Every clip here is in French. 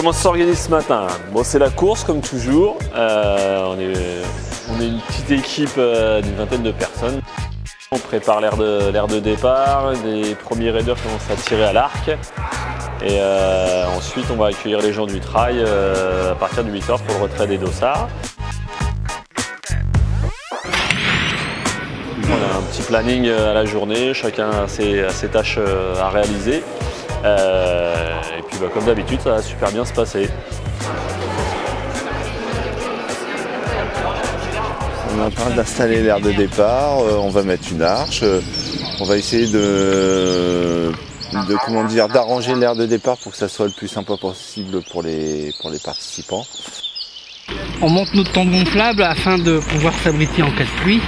comment ça s'organise ce matin? Bon, c'est la course comme toujours. On est une petite équipe d'une vingtaine de personnes. On prépare l'aire de départ, les premiers raiders commencent à tirer à l'arc. Et ensuite, on va accueillir les gens du trail à partir de 8h pour le retrait des dossards. On a un petit planning à la journée, chacun a ses tâches à réaliser. Et puis comme d'habitude, ça va super bien se passer. On est en train d'installer l'aire de départ, on va mettre une arche, on va essayer d'arranger l'aire de départ pour que ça soit le plus sympa possible pour les participants. On monte notre tente gonflable afin de pouvoir s'abriter en cas de pluie.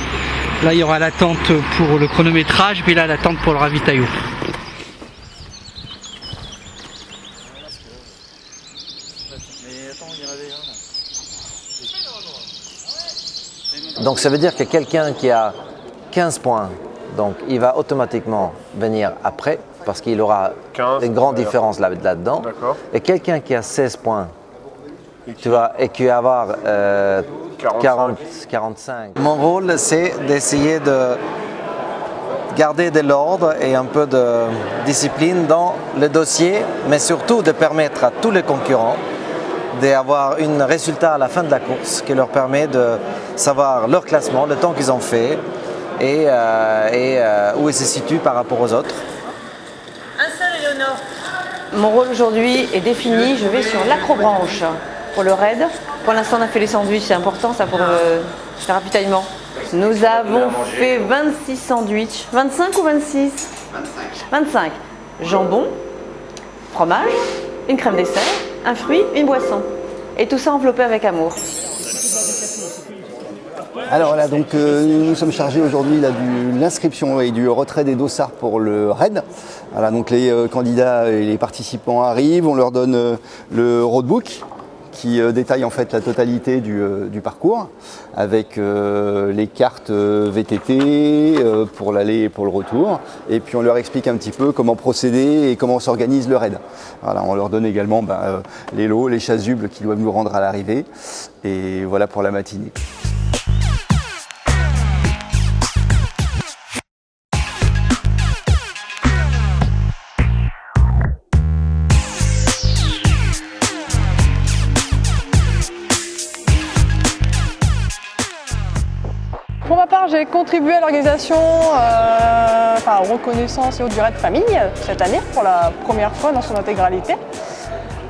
Là, il y aura la tente pour le chronométrage, puis là, la tente pour le ravitaillement. Donc ça veut dire que quelqu'un qui a 15 points, donc il va automatiquement venir après, parce qu'il aura une grande différence là-dedans. Et quelqu'un qui a 16 points, et qui va avoir 45. Mon rôle, c'est d'essayer de garder de l'ordre et un peu de discipline dans le dossier, mais surtout de permettre à tous les concurrents d'avoir un résultat à la fin de la course qui leur permet de savoir leur classement, le temps qu'ils ont fait et où ils se situent par rapport aux autres. Mon rôle aujourd'hui est défini, je vais sur l'acrobranche pour le raid. Pour l'instant on a fait les sandwichs, c'est important ça pour le ravitaillement. Nous avons fait 26 sandwichs, 25 ou 26 25. Jambon, fromage, une crème dessert, un fruit, une boisson. Et tout ça enveloppé avec amour. Alors là, donc nous sommes chargés aujourd'hui de l'inscription et du retrait des dossards pour le raid. Voilà, donc les candidats et les participants arrivent, on leur donne le roadbook qui détaille en fait la totalité du parcours avec les cartes VTT pour l'aller et pour le retour. Et puis on leur explique un petit peu comment procéder et comment s'organise le raid. Voilà, on leur donne également les lots, les chasubles qui doivent nous rendre à l'arrivée. Et voilà pour la matinée. Pour ma part, j'ai contribué à l'organisation, aux reconnaissances et au raid famille cette année pour la première fois dans son intégralité.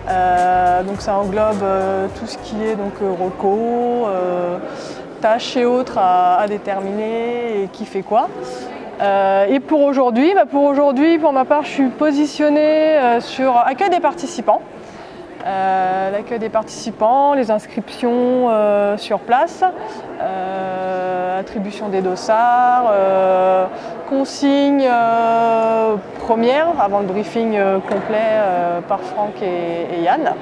Donc ça englobe tout ce qui est reco, tâches et autres à déterminer et qui fait quoi. Et pour aujourd'hui, pour ma part, je suis positionnée sur accueil des participants. L'accueil des participants, les inscriptions sur place, attribution des dossards, consignes premières avant le briefing complet par Franck et Yann.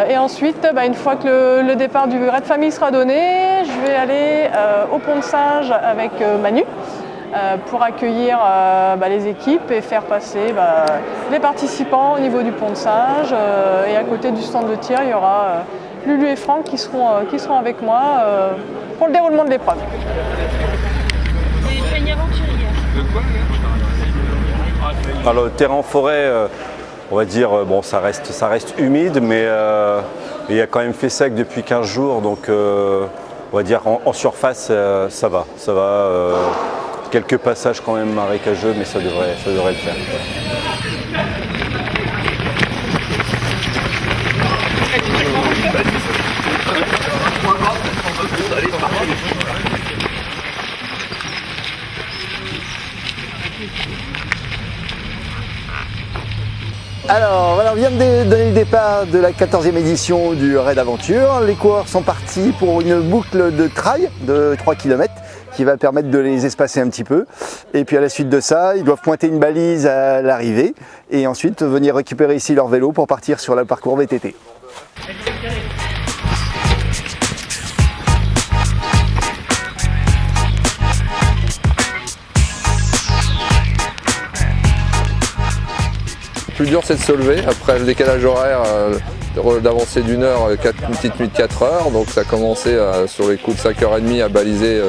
Et ensuite, une fois que le départ du raid famille sera donné, je vais aller au Pont de Singe avec Manu. Pour accueillir les équipes et faire passer les participants au niveau du Pont de Singe. Et à côté du stand de tir, il y aura Lulu et Franck qui seront avec moi pour le déroulement de l'épreuve. Alors, le terrain en forêt, on va dire, ça reste humide, mais il a quand même fait sec depuis 15 jours, donc on va dire en surface, ça va. Quelques passages quand même marécageux, mais ça devrait le faire. Alors voilà, on vient de donner le départ de la 14e édition du Raid Aventure. Les coureurs sont partis pour une boucle de trail de 3 km qui va permettre de les espacer un petit peu. Et puis à la suite de ça, ils doivent pointer une balise à l'arrivée et ensuite venir récupérer ici leur vélo pour partir sur le parcours VTT. Le plus dur c'est de se lever, après le décalage horaire, d'avancée d'une heure, une petite nuit de 4 heures. Donc ça a commencé sur les coups de 5h30 à baliser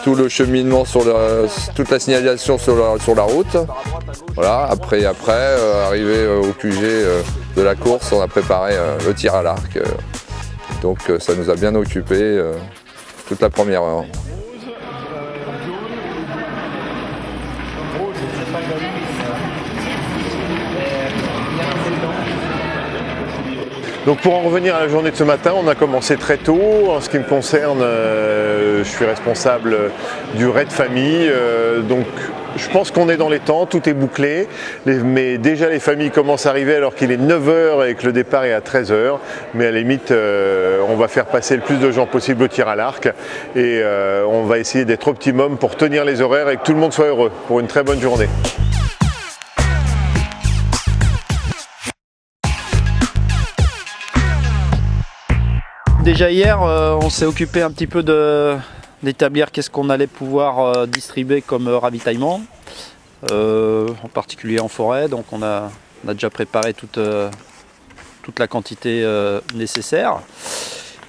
tout le cheminement, toute la signalisation sur la route. Voilà. Après arrivé au QG de la course, on a préparé le tir à l'arc. Donc ça nous a bien occupé toute la première heure. Donc pour en revenir à la journée de ce matin, on a commencé très tôt. En ce qui me concerne, je suis responsable du raid famille. Donc je pense qu'on est dans les temps, tout est bouclé. Mais déjà les familles commencent à arriver alors qu'il est 9h et que le départ est à 13h. Mais à la limite, on va faire passer le plus de gens possible au tir à l'arc. Et on va essayer d'être optimum pour tenir les horaires et que tout le monde soit heureux pour une très bonne journée. Déjà hier, on s'est occupé un petit peu d'établir qu'est-ce qu'on allait pouvoir distribuer comme ravitaillement, en particulier en forêt. Donc on a déjà préparé toute la quantité nécessaire.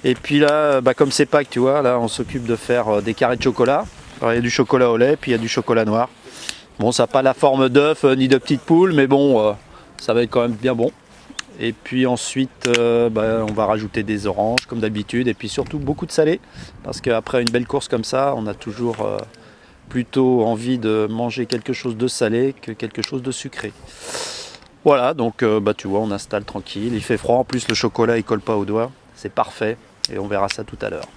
Et puis là, comme c'est Pâques, tu vois, là on s'occupe de faire des carrés de chocolat. Alors, il y a du chocolat au lait, puis il y a du chocolat noir. Bon, ça n'a pas la forme d'œuf ni de petite poule, mais bon, ça va être quand même bien bon. Et puis ensuite, on va rajouter des oranges comme d'habitude et puis surtout beaucoup de salé parce qu'après une belle course comme ça, on a toujours plutôt envie de manger quelque chose de salé que quelque chose de sucré. Voilà, donc tu vois, on installe tranquille, il fait froid, en plus le chocolat il colle pas aux doigts, c'est parfait et on verra ça tout à l'heure.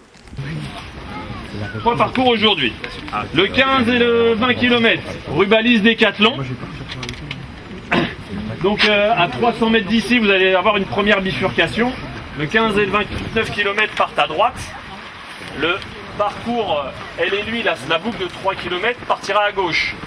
3 parcours aujourd'hui, le 15 et le 20 km, Rubalise Décathlon. Donc à 300 mètres d'ici, vous allez avoir une première bifurcation. Le 15 et le 29 km partent à droite. Le parcours, elle et lui, la boucle de 3 km partira à gauche.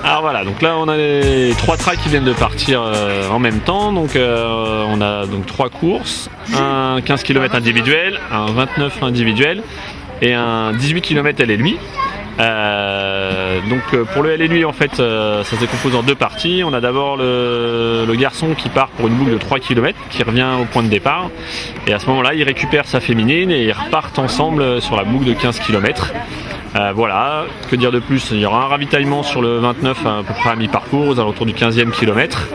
Alors voilà, donc là on a les 3 tracks qui viennent de partir en même temps, donc on a donc 3 courses, un 15 km individuel, un 29 individuel et un 18 km elle et lui. Donc pour le elle et lui en fait ça se décompose en 2 parties. On a d'abord le garçon qui part pour une boucle de 3 km qui revient au point de départ et à ce moment là il récupère sa féminine et ils repartent ensemble sur la boucle de 15 km. Voilà, que dire de plus? Il y aura un ravitaillement sur le 29 à peu près à mi-parcours, aux alentours du 15e kilomètre.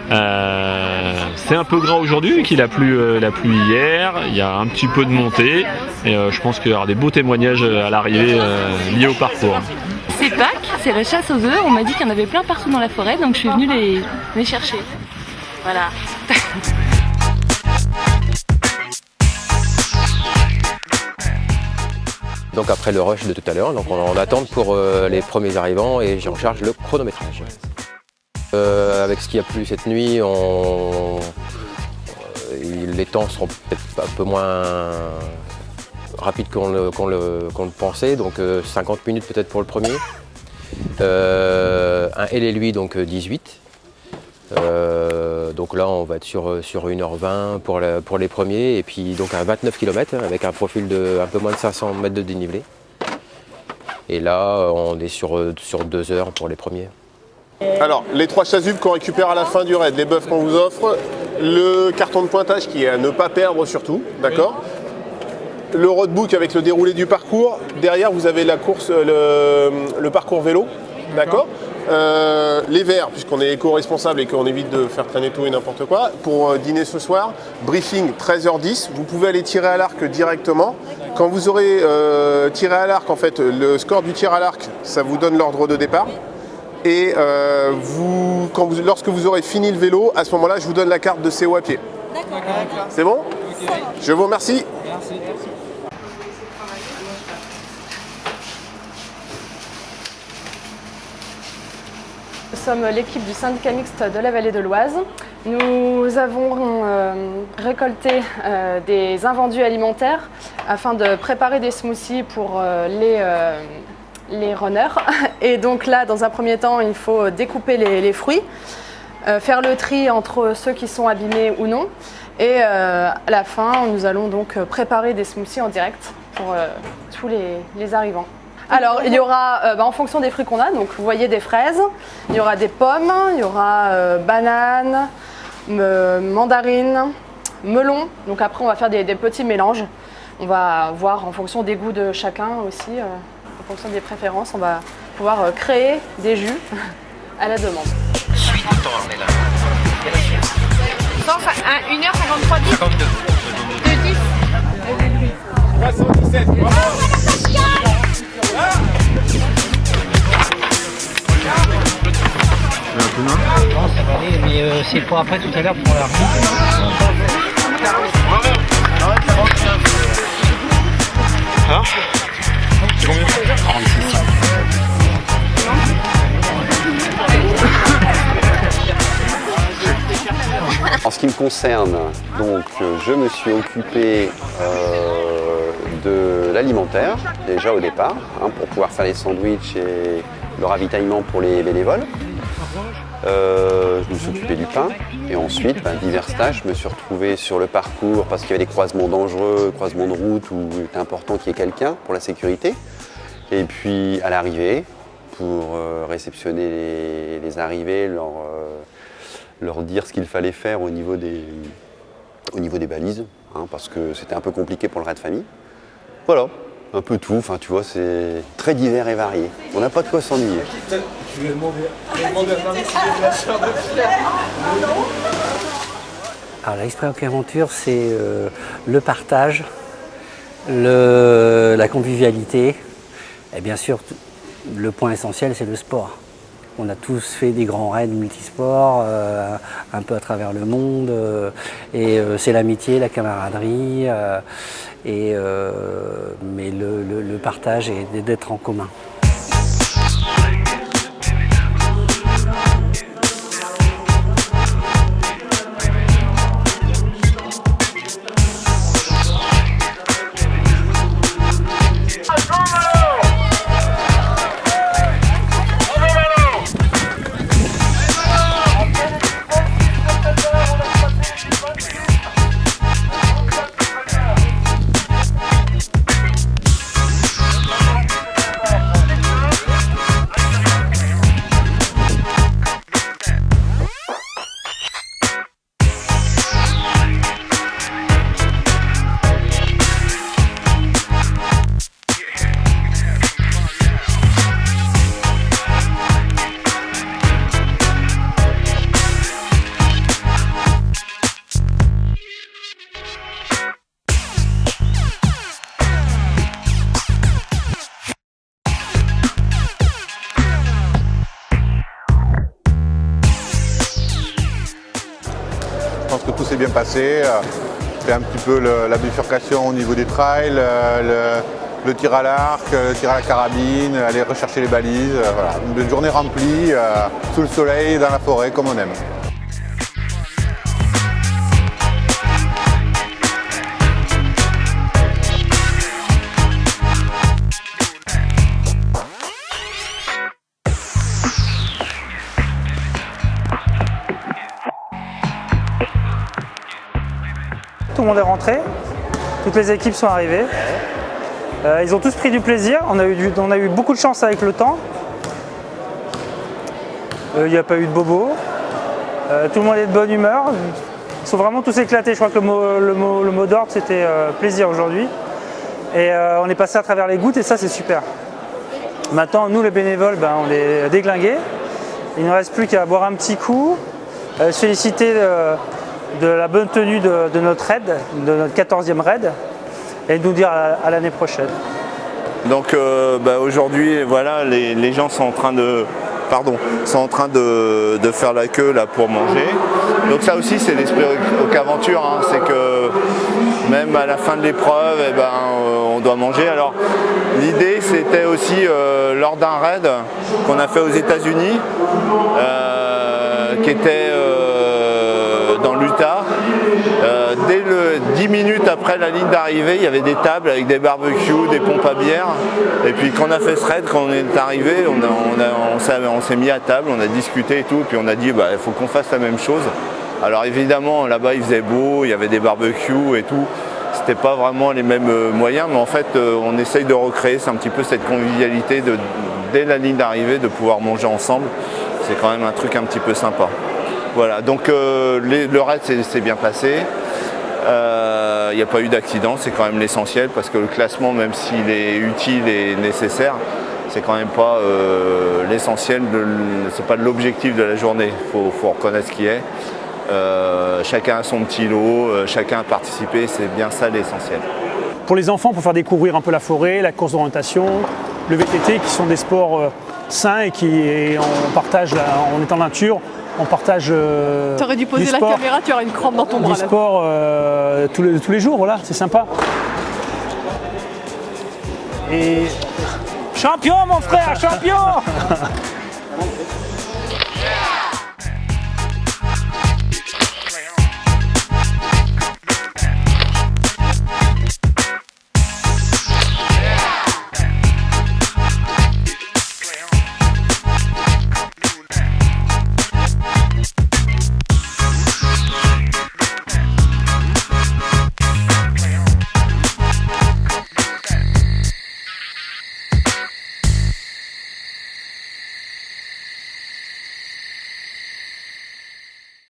C'est un peu gras aujourd'hui, qu'il a plu hier, il y a un petit peu de montée et je pense qu'il y aura des beaux témoignages à l'arrivée liés au parcours. C'est Pâques, c'est la chasse aux œufs, on m'a dit qu'il y en avait plein partout dans la forêt, donc je suis venue les chercher. Voilà. Donc après le rush de tout à l'heure, donc on est en attente pour les premiers arrivants et j'en charge le chronométrage. Avec ce qu'il y a plu cette nuit, les temps seront peut-être un peu moins rapides qu'on le pensait, donc 50 minutes peut-être pour le premier. Un elle et lui, donc 18. Donc là on va être sur 1h20 pour les premiers et puis donc un 29 km avec un profil de un peu moins de 500 mètres de dénivelé. Et là on est sur 2 heures pour les premiers. Alors les 3 chasubles qu'on récupère à la fin du raid, les bœufs qu'on vous offre, le carton de pointage qui est à ne pas perdre surtout, d'accord ? Le roadbook avec le déroulé du parcours. Derrière vous avez la course, le parcours vélo, d'accord ? Les verres, puisqu'on est éco-responsable et qu'on évite de faire traîner tout et n'importe quoi. Pour dîner ce soir, briefing 13h10, vous pouvez aller tirer à l'arc directement. Quand vous aurez tiré à l'arc, en fait, le score du tir à l'arc, ça vous donne l'ordre de départ. Et lorsque vous aurez fini le vélo, à ce moment-là, je vous donne la carte de CO à pied. D'accord. C'est bon ? Je vous remercie. Merci. Nous sommes l'équipe du syndicat mixte de la vallée de l'Oise. Nous avons récolté des invendus alimentaires afin de préparer des smoothies pour les runners. Et donc là, dans un premier temps, il faut découper les fruits. faire le tri entre ceux qui sont abîmés ou non. Et à la fin, nous allons donc préparer des smoothies en direct pour tous les arrivants. Alors, il y aura, en fonction des fruits qu'on a, donc vous voyez des fraises, il y aura des pommes, il y aura bananes, mandarines, melons. Donc après, on va faire des petits mélanges. On va voir en fonction des goûts de chacun aussi, en fonction des préférences, on va pouvoir créer des jus à la demande. Suite de temps, on est là. 1h53, 10. 52. 2, 10. 317. Non, ça va aller, mais c'est pour après tout à l'heure pour la Ah, c'est combien? 36. En ce qui me concerne, donc, je me suis occupé de l'alimentaire, déjà au départ, pour pouvoir faire les sandwichs et le ravitaillement pour les bénévoles. Je me suis occupé du pain et ensuite, divers tâches, je me suis retrouvé sur le parcours parce qu'il y avait des croisements dangereux, croisements de route où il était important qu'il y ait quelqu'un pour la sécurité. Et puis à l'arrivée, pour réceptionner les arrivées, leur dire ce qu'il fallait faire au niveau des balises, parce que c'était un peu compliqué pour le raid famille. Voilà, un peu tout, tu vois, c'est très divers et varié. On n'a pas de quoi s'ennuyer. Alors l'Esprit Hockey Aventure, c'est le partage, la convivialité et bien sûr le point essentiel, c'est le sport. On a tous fait des grands raids multisports, un peu à travers le monde, et c'est l'amitié, la camaraderie, mais le partage et d'être en commun. Je pense que tout s'est bien passé. C'est un petit peu la bifurcation au niveau des trails, le tir à l'arc, le tir à la carabine, aller rechercher les balises. Voilà. Une journée remplie, sous le soleil, dans la forêt, comme on aime. Tout le monde est rentré, toutes les équipes sont arrivées. Ils ont tous pris du plaisir, on a eu beaucoup de chance avec le temps. Il n'y a pas eu de bobo. Tout le monde est de bonne humeur. Ils sont vraiment tous éclatés. Je crois que le mot d'ordre c'était plaisir aujourd'hui. Et on est passé à travers les gouttes et ça c'est super. Maintenant nous les bénévoles, on est déglingués. Il ne reste plus qu'à boire un petit coup, se féliciter de la bonne tenue de notre raid, de notre 14e raid, et nous dire à l'année prochaine. Donc aujourd'hui, voilà, les gens sont en train de faire la queue là pour manger. Donc ça aussi c'est l'esprit Hockey Aventure, c'est que même à la fin de l'épreuve, on doit manger. Alors l'idée c'était aussi lors d'un raid qu'on a fait aux États-Unis, qui était dans l'Utah, 10 minutes après la ligne d'arrivée, il y avait des tables avec des barbecues, des pompes à bière. Et puis quand on a fait ce raid, quand on est arrivé, on s'est mis à table, on a discuté et tout. Et puis on a dit, il faut qu'on fasse la même chose. Alors évidemment, là-bas, il faisait beau, il y avait des barbecues et tout. C'était pas vraiment les mêmes moyens, mais en fait, on essaye de recréer, c'est un petit peu cette convivialité dès la ligne d'arrivée, de pouvoir manger ensemble. C'est quand même un truc un petit peu sympa. Voilà, donc le raid s'est bien passé. Il n'y a pas eu d'accident, c'est quand même l'essentiel, parce que le classement, même s'il est utile et nécessaire, c'est quand même pas l'essentiel, c'est pas l'objectif de la journée. Faut reconnaître ce qui est. Chacun a son petit lot, chacun a participé, c'est bien ça l'essentiel. Pour les enfants, pour faire découvrir un peu la forêt, la course d'orientation, le VTT, qui sont des sports sains et on partage, on est en nature, on partage. T'aurais dû poser la caméra, tu aurais une crampe dans ton bras. Du sport tous les jours, voilà, c'est sympa. Et champion, mon frère, champion.